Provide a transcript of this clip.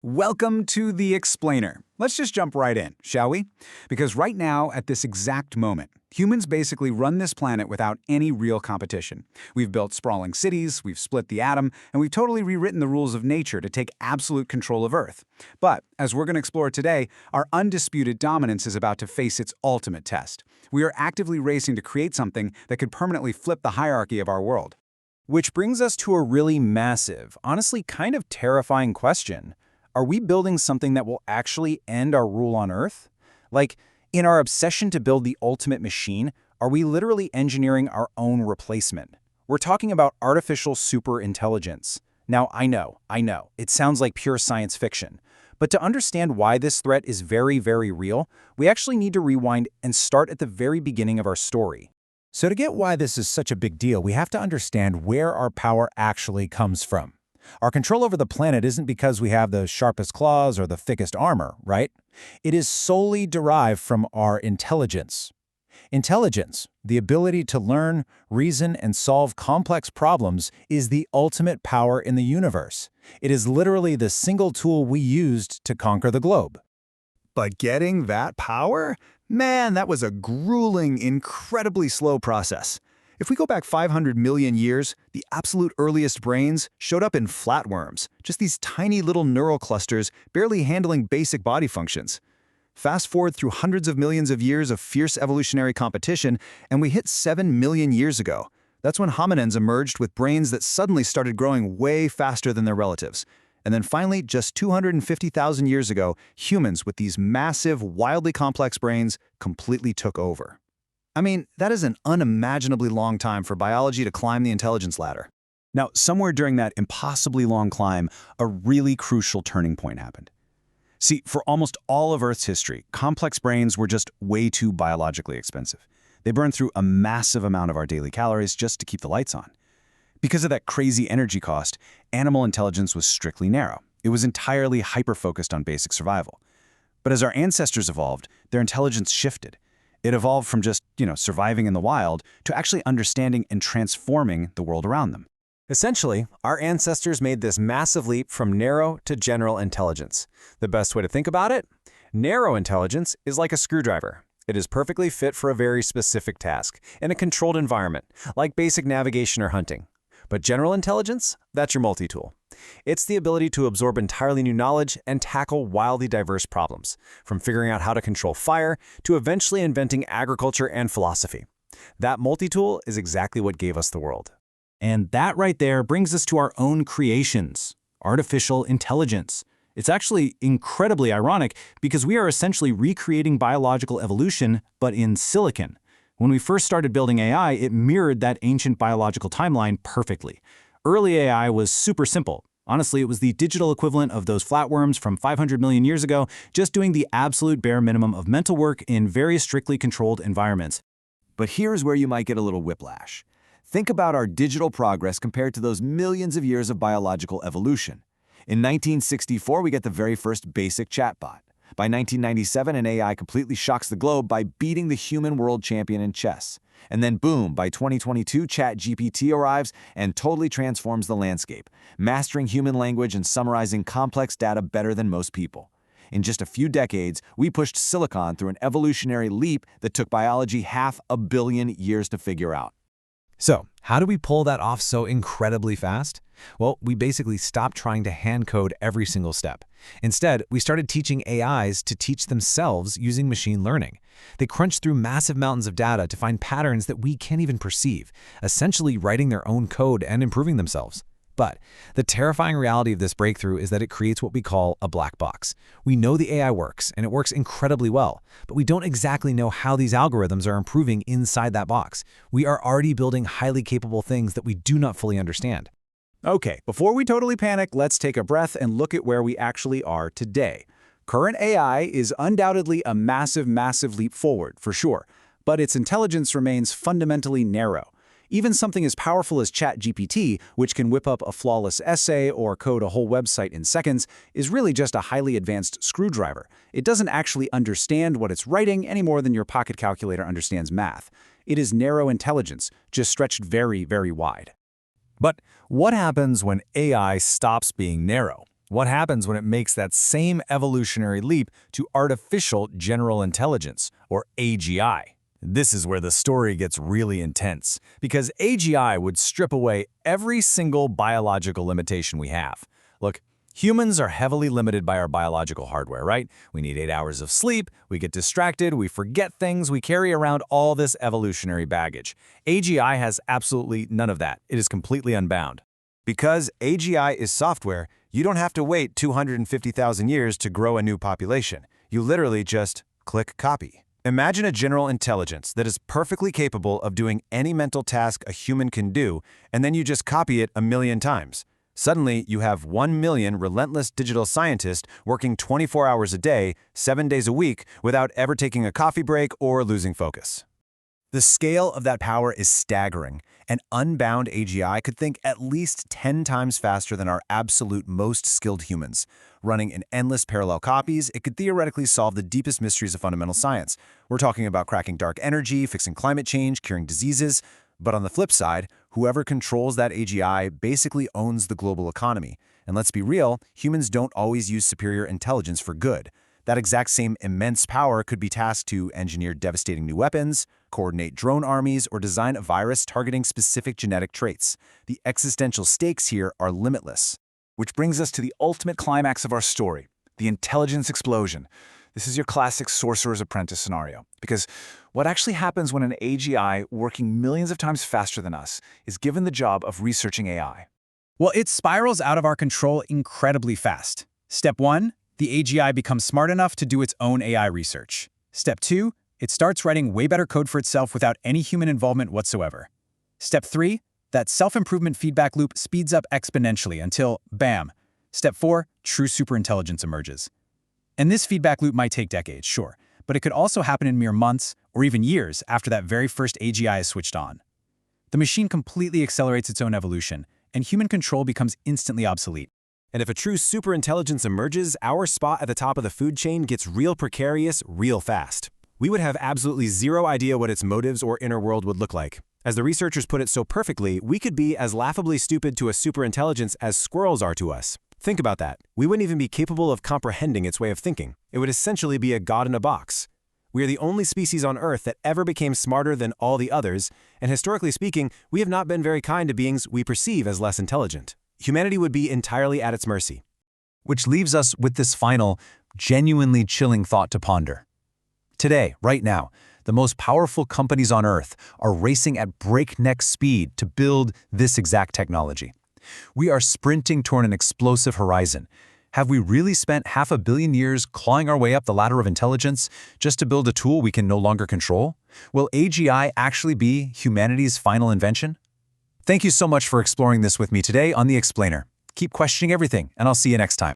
Welcome to The Explainer. Let's just jump right in, shall we? Because right now, at this exact moment, humans basically run this planet without any real competition. We've built sprawling cities, we've split the atom, and we've totally rewritten the rules of nature to take absolute control of Earth. But, as we're going to explore today, our undisputed dominance is about to face its ultimate test. We are actively racing to create something that could permanently flip the hierarchy of our world. Which brings us to a really massive, honestly kind of terrifying question. Are we building something that will actually end our rule on Earth? Like, in our obsession to build the ultimate machine, are we literally engineering our own replacement? We're talking about artificial superintelligence. Now, I know, it sounds like pure science fiction. But to understand why this threat is very, very real, we actually need to rewind and start at the very beginning of our story. So to get why this is such a big deal, we have to understand where our power actually comes from. Our control over the planet isn't because we have the sharpest claws or the thickest armor, right? It is solely derived from our intelligence. Intelligence, the ability to learn, reason, and solve complex problems, is the ultimate power in the universe. It is literally the single tool we used to conquer the globe. But getting that power? Man, that was a grueling, incredibly slow process. If we go back 500 million years, the absolute earliest brains showed up in flatworms, just these tiny little neural clusters barely handling basic body functions. Fast forward through hundreds of millions of years of fierce evolutionary competition, and we hit 7 million years ago. That's when hominins emerged with brains that suddenly started growing way faster than their relatives. And then finally, just 250,000 years ago, humans with these massive, wildly complex brains completely took over. I mean, that is an unimaginably long time for biology to climb the intelligence ladder. Now, somewhere during that impossibly long climb, a really crucial turning point happened. See, for almost all of Earth's history, complex brains were just way too biologically expensive. They burned through a massive amount of our daily calories just to keep the lights on. Because of that crazy energy cost, animal intelligence was strictly narrow. It was entirely hyper-focused on basic survival. But as our ancestors evolved, their intelligence shifted. It evolved from just, surviving in the wild to actually understanding and transforming the world around them. Essentially, our ancestors made this massive leap from narrow to general intelligence. The best way to think about it? Narrow intelligence is like a screwdriver. It is perfectly fit for a very specific task in a controlled environment, like basic navigation or hunting. But general intelligence? That's your multi-tool. It's the ability to absorb entirely new knowledge and tackle wildly diverse problems, from figuring out how to control fire to eventually inventing agriculture and philosophy. That multi-tool is exactly what gave us the world. And that right there brings us to our own creations, artificial intelligence. It's actually incredibly ironic because we are essentially recreating biological evolution, but in silicon. When we first started building AI, it mirrored that ancient biological timeline perfectly. Early AI was super simple. Honestly, it was the digital equivalent of those flatworms from 500 million years ago, just doing the absolute bare minimum of mental work in very strictly controlled environments. But here's where you might get a little whiplash. Think about our digital progress compared to those millions of years of biological evolution. In 1964, we get the very first basic chatbot. By 1997, an AI completely shocks the globe by beating the human world champion in chess. And then boom, by 2022, ChatGPT arrives and totally transforms the landscape, mastering human language and summarizing complex data better than most people. In just a few decades, we pushed silicon through an evolutionary leap that took biology 500 million years to figure out. So, how do we pull that off so incredibly fast? Well, we basically stopped trying to hand code every single step. Instead, we started teaching AIs to teach themselves using machine learning. They crunched through massive mountains of data to find patterns that we can't even perceive, essentially writing their own code and improving themselves. But the terrifying reality of this breakthrough is that it creates what we call a black box. We know the AI works, and it works incredibly well, but we don't exactly know how these algorithms are improving inside that box. We are already building highly capable things that we do not fully understand. Okay, before we totally panic, let's take a breath and look at where we actually are today. Current AI is undoubtedly a massive, massive leap forward, for sure, but its intelligence remains fundamentally narrow. Even something as powerful as ChatGPT, which can whip up a flawless essay or code a whole website in seconds, is really just a highly advanced screwdriver. It doesn't actually understand what it's writing any more than your pocket calculator understands math. It is narrow intelligence, just stretched very, very wide. But what happens when AI stops being narrow? What happens when it makes that same evolutionary leap to artificial general intelligence, or AGI? This is where the story gets really intense, because AGI would strip away every single biological limitation we have. Look, humans are heavily limited by our biological hardware, right? We need 8 hours of sleep, we get distracted, we forget things, we carry around all this evolutionary baggage. AGI has absolutely none of that. It is completely unbound. Because AGI is software, you don't have to wait 250,000 years to grow a new population. You literally just click copy. Imagine a general intelligence that is perfectly capable of doing any mental task a human can do, and then you just copy it 1,000,000 times. Suddenly, you have 1,000,000 relentless digital scientists working 24 hours a day, 7 days a week, without ever taking a coffee break or losing focus. The scale of that power is staggering. An unbound AGI could think at least 10 times faster than our absolute most skilled humans. Running in endless parallel copies, it could theoretically solve the deepest mysteries of fundamental science. We're talking about cracking dark energy, fixing climate change, curing diseases. But on the flip side, whoever controls that AGI basically owns the global economy. And let's be real, humans don't always use superior intelligence for good. That exact same immense power could be tasked to engineer devastating new weapons, coordinate drone armies, or design a virus targeting specific genetic traits. The existential stakes here are limitless. Which brings us to the ultimate climax of our story, the intelligence explosion. This is your classic Sorcerer's Apprentice scenario, because what actually happens when an AGI working millions of times faster than us is given the job of researching AI? Well, it spirals out of our control incredibly fast. Step 1, the AGI becomes smart enough to do its own AI research. Step 2, it starts writing way better code for itself without any human involvement whatsoever. Step 3, that self-improvement feedback loop speeds up exponentially until, bam. Step 4, true superintelligence emerges. And this feedback loop might take decades, sure, but it could also happen in mere months or even years after that very first AGI is switched on. The machine completely accelerates its own evolution, and human control becomes instantly obsolete. And if a true superintelligence emerges, our spot at the top of the food chain gets real precarious real fast. We would have absolutely zero idea what its motives or inner world would look like. As the researchers put it so perfectly, we could be as laughably stupid to a superintelligence as squirrels are to us. Think about that. We wouldn't even be capable of comprehending its way of thinking. It would essentially be a god in a box. We are the only species on Earth that ever became smarter than all the others, and historically speaking, we have not been very kind to beings we perceive as less intelligent. Humanity would be entirely at its mercy. Which leaves us with this final, genuinely chilling thought to ponder. Today, right now, the most powerful companies on Earth are racing at breakneck speed to build this exact technology. We are sprinting toward an explosive horizon. Have we really spent 500 million years clawing our way up the ladder of intelligence just to build a tool we can no longer control? Will AGI actually be humanity's final invention? Thank you so much for exploring this with me today on The Explainer. Keep questioning everything, and I'll see you next time.